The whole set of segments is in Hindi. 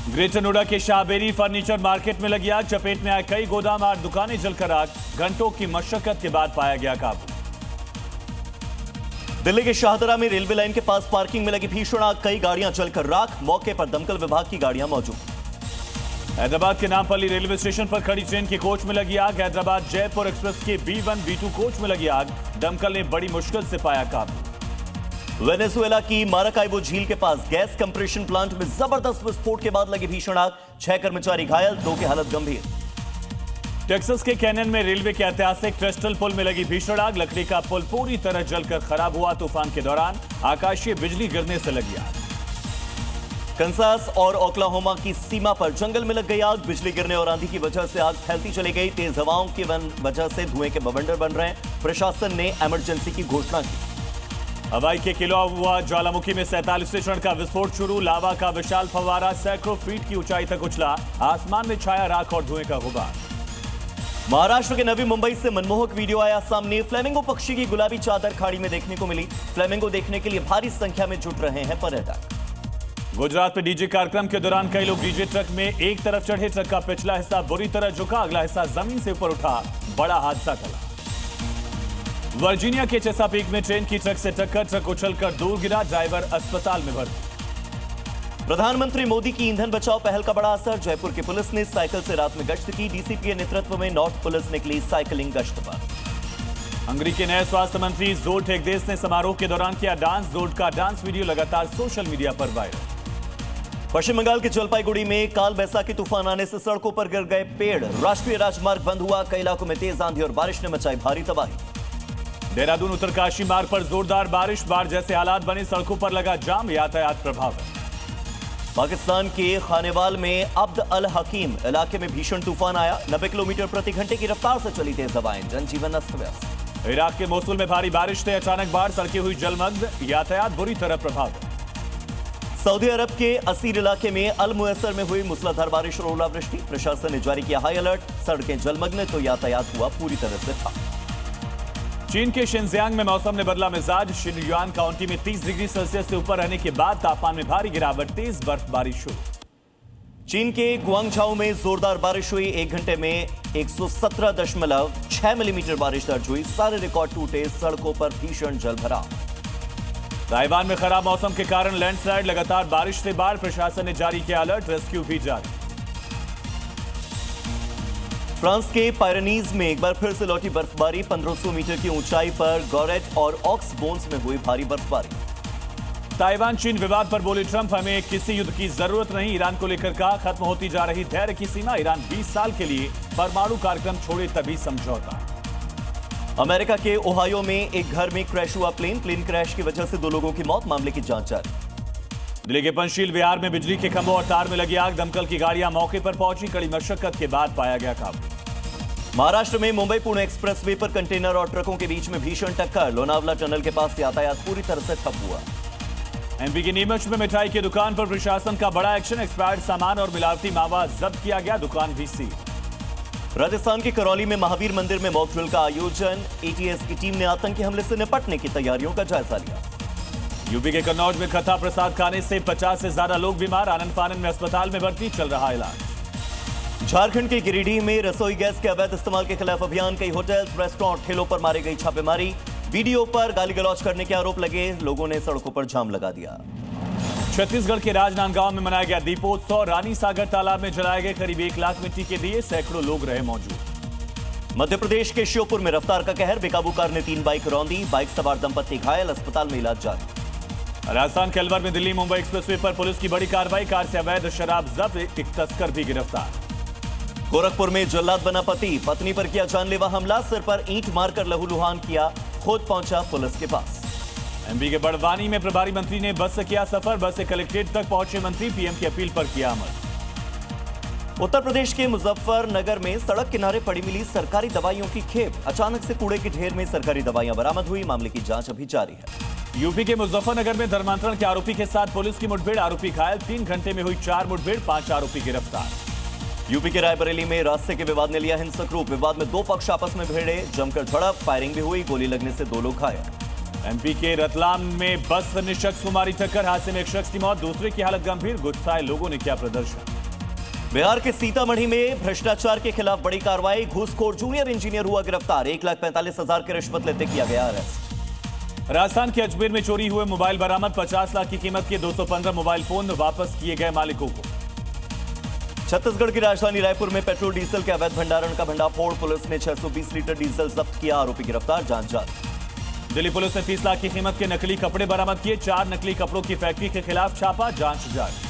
ग्रेटर नोएडा के शाहबेरी फर्नीचर मार्केट में लगी आग, चपेट में आए कई गोदाम और दुकानें जलकर आग, घंटों की मशक्कत के बाद पाया गया काबू। दिल्ली के शाहदरा में रेलवे लाइन के पास पार्किंग में लगी भीषण आग, कई गाड़ियां जलकर राख, मौके पर दमकल विभाग की गाड़ियां मौजूद। हैदराबाद के नामपल्ली रेलवे स्टेशन पर खड़ी ट्रेन के कोच में लगी आग, हैदराबाद जयपुर एक्सप्रेस के B1 B2 कोच में लगी आग, दमकल ने बड़ी मुश्किल से पाया काबू। वेनेजुएला की माराकाइबो झील के पास गैस कंप्रेशन प्लांट में जबरदस्त विस्फोट के बाद लगी भीषण आग, 6 कर्मचारी घायल, 2 की हालत गंभीर। टेक्सास के कैनन में रेलवे के ऐतिहासिक क्रिस्टल पुल में लगी भीषण आग, लकड़ी का पुल पूरी तरह जलकर खराब हुआ, तूफान के दौरान आकाशीय बिजली गिरने से लगी आग। कंसास और ओक्लाहोमा की सीमा पर जंगल में लग गई आग, बिजली गिरने और आंधी की वजह से आग फैलती चली गई, तेज हवाओं की वजह से धुएं के बवंडर बन रहे हैं, प्रशासन ने इमरजेंसी की घोषणा की। हवाई के किलो हुआ ज्वालामुखी में 47वें क्षण का विस्फोट शुरू, लावा का विशाल फव्वारा सैकड़ों फीट की ऊंचाई तक उछला, आसमान में छाया राख और धुएं का गुबार। महाराष्ट्र के नवी मुंबई से मनमोहक वीडियो आया सामने, फ्लेमिंगो पक्षी की गुलाबी चादर खाड़ी में देखने को मिली, फ्लेमिंगो देखने के लिए भारी संख्या में जुट रहे हैं पर्यटक। गुजरात में डीजे कार्यक्रम के दौरान कई लोग डीजे ट्रक में एक तरफ चढ़े, ट्रक का पिछला हिस्सा बुरी तरह झुका, अगला हिस्सा जमीन से ऊपर उठा, बड़ा हादसा टला। वर्जीनिया के चेसापीक में ट्रेन की ट्रक से टक्कर, ट्रक उछलकर दूर गिरा, ड्राइवर अस्पताल में भर्ती। प्रधानमंत्री मोदी की ईंधन बचाओ पहल का बड़ा असर, जयपुर की पुलिस ने साइकिल से रात में गश्त की, डीसीपी के नेतृत्व में नॉर्थ पुलिस निकली साइकिलिंग गश्त पर। हंगरी के नए स्वास्थ्य मंत्री जोर्ड टेकदेस ने समारोह के दौरान किया डांस, जोर्ड का डांस वीडियो लगातार सोशल मीडिया पर वायरल। पश्चिम बंगाल के जलपाईगुड़ी में काल बैसाखी तूफान आने से सड़कों पर गिर गए पेड़, राष्ट्रीय राजमार्ग बंद हुआ, कई इलाकों में तेज आंधी और बारिश ने मचाई भारी तबाही। देहरादून उत्तरकाशी मार्ग पर जोरदार बारिश, बाढ़ जैसे हालात बने, सड़कों पर लगा जाम, यातायात प्रभावित। पाकिस्तान के खानेवाल में अब्द अल हकीम इलाके में भीषण तूफान आया, 90 किलोमीटर प्रति घंटे की रफ्तार से चली तेज हवाएं, जनजीवन अस्त व्यस्त। इराक के मोसुल में भारी बारिश से अचानक बाढ़, सड़कें हुई जलमग्न, यातायात बुरी तरह प्रभावित। सऊदी अरब के असीर इलाके में अल मुयसर में हुई मूसलाधार बारिश और ओलावृष्टि, प्रशासन ने जारी किया हाई अलर्ट, सड़कें जलमग्न तो यातायात हुआ पूरी तरह से ठप। चीन के शिनजियांग में मौसम ने बदला मिजाज, शिनयुआन काउंटी में 30 डिग्री सेल्सियस से ऊपर रहने के बाद तापमान में भारी गिरावट, तेज बर्फबारी शुरू। चीन के गुआंगझाओ में जोरदार बारिश हुई, 1 घंटे में 117.6 मिलीमीटर बारिश दर्ज हुई, सारे रिकॉर्ड टूटे, सड़कों पर भीषण जलभराव। ताइवान में खराब मौसम के कारण लैंडस्लाइड, लगातार बारिश से बाढ़, प्रशासन ने जारी किया अलर्ट, रेस्क्यू भी जारी। फ्रांस के पायरेनीज में एक बार फिर से लौटी बर्फबारी, 1500 मीटर की ऊंचाई पर गौरेट और ऑक्स बोन्स में हुई भारी बर्फबारी। ताइवान चीन विवाद पर बोले ट्रंप, हमें किसी युद्ध की जरूरत नहीं, ईरान को लेकर कहा खत्म होती जा रही धैर्य की सीमा, ईरान 20 साल के लिए परमाणु कार्यक्रम छोड़े तभी समझौता। अमेरिका के ओहायो में एक घर में क्रैश हुआ प्लेन क्रैश की वजह से 2 लोगों की मौत, मामले की जांच जारी। दिल्ली के पंचशील विहार में बिजली के खंभों और तार में लगी आग, दमकल की गाड़ियां मौके पर पहुंची, कड़ी मशक्कत के बाद पाया गया काबू। महाराष्ट्र में मुंबई पुणे एक्सप्रेसवे पर कंटेनर और ट्रकों के बीच में भीषण टक्कर, लोनावला टनल के पास यातायात पूरी तरह से ठप हुआ। एमपी के नीमच में मिठाई की दुकान पर प्रशासन का बड़ा एक्शन, एक्सपायर्ड सामान और मिलावटी मावा जब्त किया गया, दुकान भी सील। राजस्थान के करौली में महावीर मंदिर में मॉक ड्रिल का आयोजन, एटीएस की टीम ने आतंकी हमले से निपटने की तैयारियों का जायजा लिया। यूपी के कन्नौज में खता प्रसाद खाने से 50 से ज्यादा लोग बीमार, आनंद फानंद में अस्पताल में भर्ती, चल रहा इलाज। झारखंड के गिरिडीह में रसोई गैस के अवैध इस्तेमाल के खिलाफ अभियान, कई होटल्स, रेस्टोरेंट, ठेलों पर मारी गई छापेमारी, वीडियो पर गाली गलौज करने के आरोप लगे, लोगों ने सड़कों पर जाम लगा दिया। छत्तीसगढ़ के राजनांदगांव में मनाया गया दीपोत्सव, रानी सागर तालाब में जलाए गए करीब 1 लाख मिट्टी के दिए, सैकड़ों लोग रहे मौजूद। मध्य प्रदेश के श्योपुर में रफ्तार का कहर, बेकाबू कार ने 3 बाइक रौंदी, बाइक सवार दंपत्ति घायल, अस्पताल में इलाज जारी। राजस्थान के अलवर में दिल्ली मुंबई एक्सप्रेसवे पर पुलिस की बड़ी कार्रवाई, कार से अवैध शराब जब्त, एक तस्कर भी गिरफ्तार। गोरखपुर में जल्लाद बना पति, पत्नी पर किया जानलेवा हमला, सिर पर ईंट मारकर लहूलुहान किया, खुद पहुंचा पुलिस के पास। एमपी के बड़वानी में प्रभारी मंत्री ने बस से किया सफर, बस से कलेक्ट्रेट तक पहुंचे मंत्री, पीएम की अपील पर किया अमल। उत्तर प्रदेश के मुजफ्फरनगर में सड़क किनारे पड़ी मिली सरकारी दवाइयों की खेप, अचानक से कूड़े के ढेर में सरकारी दवाइयां बरामद हुई, मामले की जांच अभी जारी है। यूपी के मुजफ्फरनगर में धर्मांतरण के आरोपी के साथ पुलिस की मुठभेड़, आरोपी घायल, 3 घंटे में हुई 4 मुठभेड़, 5 आरोपी गिरफ्तार। यूपी के रायबरेली में रास्ते के विवाद ने लिया हिंसक रूप, विवाद में 2 पक्ष आपस में भिड़े, जमकर झड़प, फायरिंग भी हुई, गोली लगने से 2 लोग घायल। एमपी के रतलाम में बस से शख्स को मारी टक्कर, हादसे में एक शख्स की मौत, दूसरे की हालत गंभीर, गुस्साए लोगों ने किया प्रदर्शन। बिहार के सीतामढ़ी में भ्रष्टाचार के खिलाफ बड़ी कार्रवाई। घूसखोर जूनियर इंजीनियर हुआ गिरफ्तार। 1,45,000 की रिश्वत लेते किया गया अरेस्ट। राजस्थान के अजमेर में चोरी हुए मोबाइल बरामद। 50 लाख की कीमत के 215 मोबाइल फोन वापस किए गए मालिकों को। छत्तीसगढ़ की राजधानी रायपुर में पेट्रोल डीजल के अवैध भंडारण का भंडाफोड़। पुलिस ने 620 लीटर डीजल जब्त किया। आरोपी गिरफ्तार, जांच जारी। दिल्ली पुलिस ने 30 लाख की कीमत के नकली कपड़े बरामद किए। 4 नकली कपड़ों की फैक्ट्री के खिलाफ छापा, जांच जारी।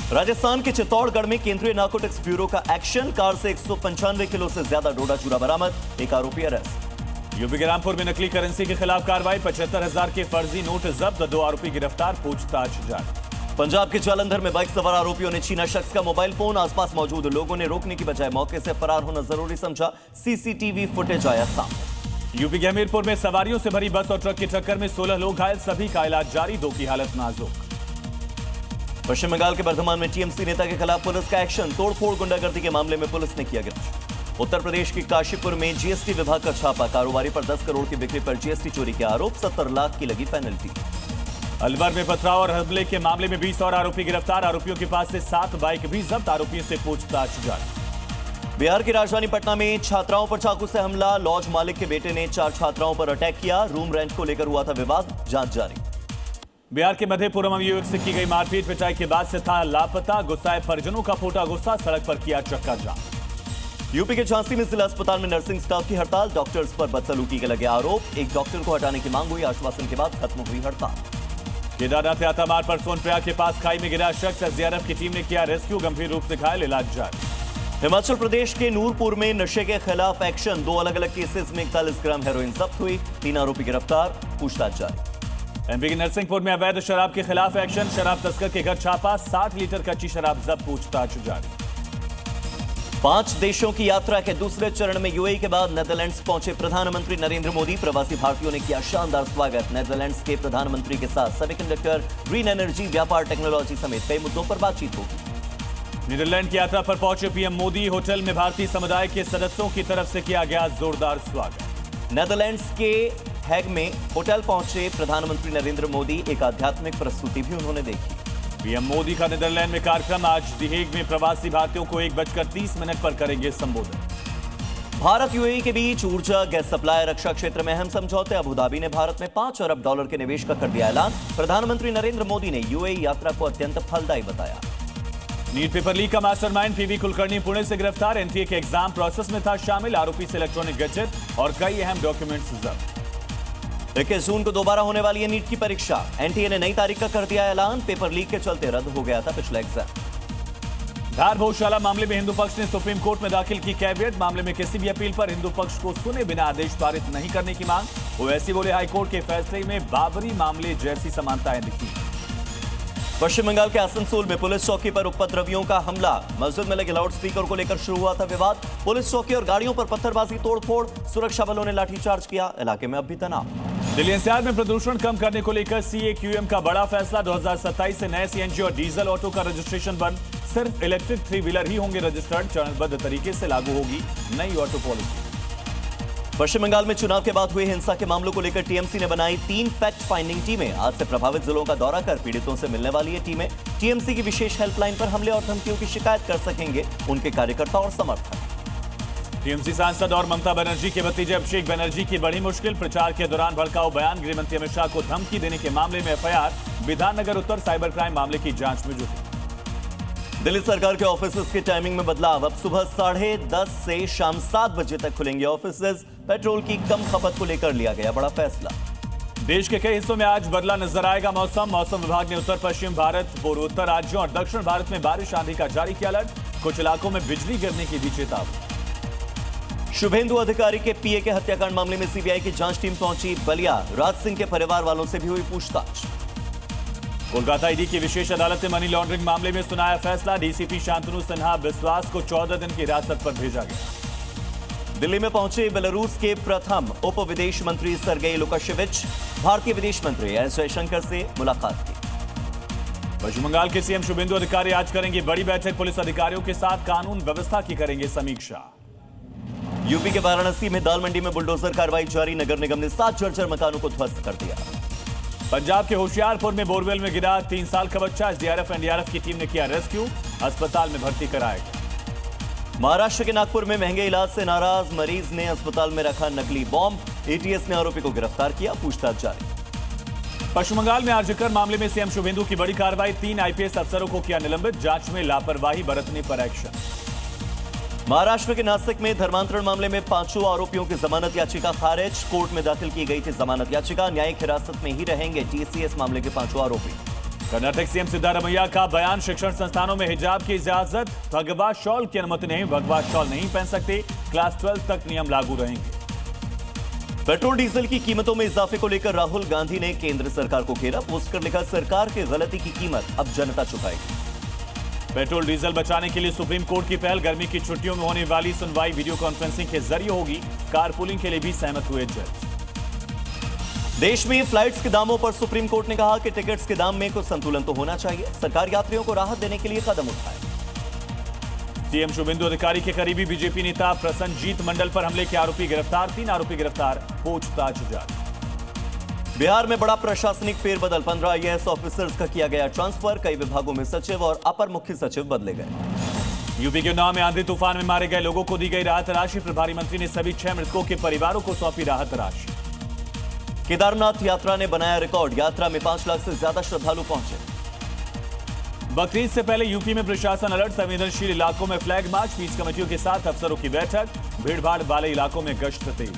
राजस्थान के चित्तौड़गढ़ में केंद्रीय नारकोटिक्स ब्यूरो का एक्शन। कार से 195 किलो से ज्यादा डोडा चूरा बरामद। एक आरोपी अरेस्ट। यूपी के रामपुर में नकली करेंसी के खिलाफ कार्रवाई। 75,000 के फर्जी नोट जब्त। 2 आरोपी गिरफ्तार, पूछताछ जारी। पंजाब के जालंधर में बाइक सवार आरोपियों ने छीना शख्स का मोबाइल फोन। आसपास मौजूद लोगों ने रोकने की बजाय मौके से फरार होना जरूरी समझा। सीसीटीवी फुटेज आया सामने। यूपी के हमीरपुर में सवारियों से भरी बस और ट्रक की टक्कर में 16 लोग घायल। सभी का इलाज जारी। 2 की हालत नाजुक। पश्चिम बंगाल के बर्धमान में टीएमसी नेता के खिलाफ पुलिस का एक्शन। तोड़फोड़ गुंडागर्दी के मामले में पुलिस ने किया गिरफ्तार। उत्तर प्रदेश के काशीपुर में जीएसटी विभाग का छापा। कारोबारी पर 10 करोड़ की बिक्री पर जीएसटी चोरी के आरोप। 70 लाख की लगी पेनल्टी। अलवर में पथराव और हमले के मामले में 20 और आरोपी गिरफ्तार। आरोपियों के पास से 7 बाइक भी जब्त। आरोपियों से पूछताछ जारी। बिहार की राजधानी पटना में छात्राओं पर चाकू से हमला। लॉज मालिक के बेटे ने 4 छात्राओं पर अटैक किया। रूम रेंट को लेकर हुआ था विवाद, जांच जारी। बिहार के मधेपुरा में युवक से की गई मारपीट। पिटाई के बाद से था लापता। गुस्साए परिजनों का फूटा गुस्सा। सड़क पर किया चक्का जाम। यूपी के झांसी में जिला अस्पताल में नर्सिंग स्टाफ की हड़ताल। डॉक्टर्स पर बदसलूकी के लगे आरोप। एक डॉक्टर को हटाने की मांग हुई। आश्वासन के बाद खत्म हुई हड़ताल। केदारनाथ यात्रा मार्ग पर सोनप्रयाग के पास खाई में गिरा शख्स। एसडीआरएफ की टीम ने किया रेस्क्यू। गंभीर रूप से घायल, इलाज जारी। हिमाचल प्रदेश के नूरपुर में नशे के खिलाफ एक्शन। 2 अलग अलग केसेस में 41 ग्राम हेरोइन जब्त हुई। 3 आरोपी गिरफ्तार, पूछताछ जारी। एमपी के नरसिंहपुर में अवैध शराब के खिलाफ एक्शन। शराब तस्कर के घर छापा। 60 लीटर कच्ची शराब जब्त, पूछताछ जारी। 5 देशों की यात्रा के दूसरे चरण में यूएई के बाद नेदरलैंड्स पहुंचे प्रधानमंत्री नरेंद्र मोदी। प्रवासी भारतीयों ने किया शानदार स्वागत। नेदरलैंड्स के प्रधानमंत्री के साथ सेमीकंडक्टर, ग्रीन एनर्जी, व्यापार, टेक्नोलॉजी समेत कई मुद्दों पर बातचीत होगी। नीदरलैंड की यात्रा पर पहुंचे पीएम मोदी। होटल में भारतीय समुदाय के सदस्यों की तरफ से किया गया जोरदार स्वागत। नेदरलैंड्स के हैग में होटल पहुंचे प्रधानमंत्री नरेंद्र मोदी। एक आध्यात्मिक प्रस्तुति भी उन्होंने देखी। पीएम मोदी का नीदरलैंड में कार्यक्रम। आज दी हेग में प्रवासी भारतीयों को 1:30 पर करेंगे संबोधन। भारत यूएई के बीच ऊर्जा, गैस सप्लाई, रक्षा क्षेत्र में अहम समझौते। अबुधाबी ने भारत में $5 अरब के निवेश का कर दिया ऐलान। प्रधानमंत्री नरेंद्र मोदी ने यूएई यात्रा को अत्यंत फलदायी बताया। नीट पेपर लीक का मास्टरमाइंड पीवी कुलकर्णी पुणे से गिरफ्तार। एनटीए के एग्जाम प्रोसेस में था शामिल। आरोपी से इलेक्ट्रॉनिक गैजेट और कई अहम डॉक्यूमेंट्स जब्त। 21 जून को दोबारा होने वाली है नीट की परीक्षा। एनटीए ने नई तारीख का कर दिया ऐलान। पेपर लीक के चलते रद्द हो गया था पिछला एग्जाम। धार भोजशाला मामले में हिंदू पक्ष ने सुप्रीम कोर्ट में दाखिल की कैवियट। मामले में किसी भी अपील पर हिंदू पक्ष को सुने बिना आदेश पारित नहीं करने की मांग। ओवैसी बोले हाईकोर्ट के फैसले में बाबरी मामले जैसी समानताएं दिखी। पश्चिम बंगाल के आसनसोल में पुलिस चौकी पर उपद्रवियों का हमला। मस्जिद में लगे लाउड स्पीकर को लेकर शुरू हुआ था विवाद। पुलिस चौकी और गाड़ियों पर पत्थरबाजी, तोड़फोड़। सुरक्षा बलों ने लाठीचार्ज किया। इलाके में अब भी तनाव। दिल्ली एनसीआर में प्रदूषण कम करने को लेकर सीएक्यूएम का बड़ा फैसला। 2027 से नए सीएनजी और डीजल ऑटो का रजिस्ट्रेशन बंद। सिर्फ इलेक्ट्रिक 3 व्हीलर ही होंगे रजिस्टर्ड। चरणबद्ध तरीके से लागू होगी नई ऑटो पॉलिसी। पश्चिम बंगाल में चुनाव के बाद हुए हिंसा के मामलों को लेकर टीएमसी ने बनाई 3 फैक्ट फाइंडिंग टीमें। आज से प्रभावित जिलों का दौरा कर पीड़ितों से मिलने वाली ये टीमें टीएमसी की विशेष हेल्पलाइन पर हमले और धमकियों की शिकायत कर सकेंगे उनके कार्यकर्ता और समर्थक। टीएमसी सांसद और ममता बनर्जी के भतीजे अभिषेक बनर्जी की बड़ी मुश्किल। प्रचार के दौरान भड़काऊ बयान। गृहमंत्री अमित शाह को धमकी देने के मामले में एफआईआर। विधाननगर उत्तर साइबर क्राइम मामले की जांच में जुटी। दिल्ली सरकार के ऑफिसेज की टाइमिंग में बदलाव। अब सुबह 10:30 से शाम 7 बजे तक खुलेंगे ऑफिसेज। पेट्रोल की कम खपत को लेकर लिया गया बड़ा फैसला। देश के कई हिस्सों में आज बदला नजर आएगा मौसम। मौसम विभाग ने उत्तर पश्चिम भारत, पूर्वोत्तर राज्यों और दक्षिण भारत में बारिश आंधी का जारी किया अलर्ट। कुछ इलाकों में बिजली गिरने की भी चेतावनी। शुभेंदु अधिकारी के पीए के हत्याकांड मामले में सीबीआई की जांच टीम पहुंची बलिया। राज सिंह के परिवार वालों से भी हुई पूछताछ। कोलकाता ईडी की विशेष अदालत ने मनी लॉन्ड्रिंग मामले में सुनाया फैसला। डीसीपी शांतनु सिन्हा बिस्वास को 14 दिन की हिरासत पर भेजा गया। दिल्ली में पहुंचे बेलारूस के प्रथम उप विदेश मंत्री सर्गेई लुकाशेविच। भारतीय विदेश मंत्री एस जयशंकर से मुलाकात की। पश्चिम बंगाल के सीएम शुभेंदु अधिकारी आज करेंगे बड़ी बैठक। पुलिस अधिकारियों के साथ कानून व्यवस्था की करेंगे समीक्षा। यूपी के वाराणसी में दाल मंडी में बुलडोजर कार्रवाई जारी। नगर निगम ने 7 जर्जर मकानों को ध्वस्त कर दिया। पंजाब के होशियारपुर में बोरवेल में गिरा 3 साल का बच्चा। एसडीआरएफ एनडीआरएफ की टीम ने किया रेस्क्यू, अस्पताल में भर्ती कराया गया। महाराष्ट्र के नागपुर में महंगे इलाज से नाराज मरीज ने अस्पताल में रखा नकली बॉम्ब। एटीएस ने आरोपी को गिरफ्तार किया, पूछताछ जारी। पश्चिम बंगाल में आरजीकर मामले में सीएम शुभेंदु की बड़ी कार्रवाई। 3 आईपीएस अफसरों को किया निलंबित, जांच में लापरवाही बरतने पर एक्शन। महाराष्ट्र के नासिक में धर्मांतरण मामले में 5 आरोपियों की जमानत याचिका खारिज। कोर्ट में दाखिल की गई थी जमानत याचिका। न्यायिक हिरासत में ही रहेंगे टीसीएस मामले के 5 आरोपी। कर्नाटक सीएम सिद्धारमैया का बयान, शिक्षण संस्थानों में हिजाब की इजाजत, भगवा शॉल की अनुमति नहीं, भगवा शॉल नहीं पहन सकते, क्लास 12 तक नियम लागू रहेंगे। पेट्रोल डीजल की कीमतों में इजाफे को लेकर राहुल गांधी ने केंद्र सरकार को घेरा। पोस्ट कर लिखा, सरकार की गलती की कीमत अब जनता चुकाएगी। पेट्रोल डीजल बचाने के लिए सुप्रीम कोर्ट की पहल। गर्मी की छुट्टियों में होने वाली सुनवाई वीडियो कॉन्फ्रेंसिंग के जरिए होगी। कारपूलिंग के लिए भी सहमत हुए जज। देश में फ्लाइट्स के दामों पर सुप्रीम कोर्ट ने कहा कि टिकट्स के दाम में कुछ संतुलन तो होना चाहिए। सरकार यात्रियों को राहत देने के लिए कदम उठाए। सीएम शुभेंदु अधिकारी के करीबी बीजेपी नेता प्रसन्नजीत मंडल पर हमले के आरोपी गिरफ्तार। 3 आरोपी गिरफ्तार, पूछताछ जारी। बिहार में बड़ा प्रशासनिक फेरबदल। 15 आईएएस ऑफिसर्स का किया गया ट्रांसफर। कई विभागों में सचिव और अपर मुख्य सचिव बदले गए। यूपी के उन्नाव में आंधी तूफान में मारे गए लोगों को दी गई राहत राशि। प्रभारी मंत्री ने सभी 6 मृतकों के परिवारों को सौंपी राहत राशि। केदारनाथ यात्रा ने बनाया रिकॉर्ड। यात्रा में 5 लाख से ज्यादा श्रद्धालु पहुंचे। बकरीद से पहले यूपी में प्रशासन अलर्ट। संवेदनशील इलाकों में फ्लैग मार्च। पीस कमेटियों के साथ अफसरों की बैठक। भीड़भाड़ वाले इलाकों में गश्त तेज।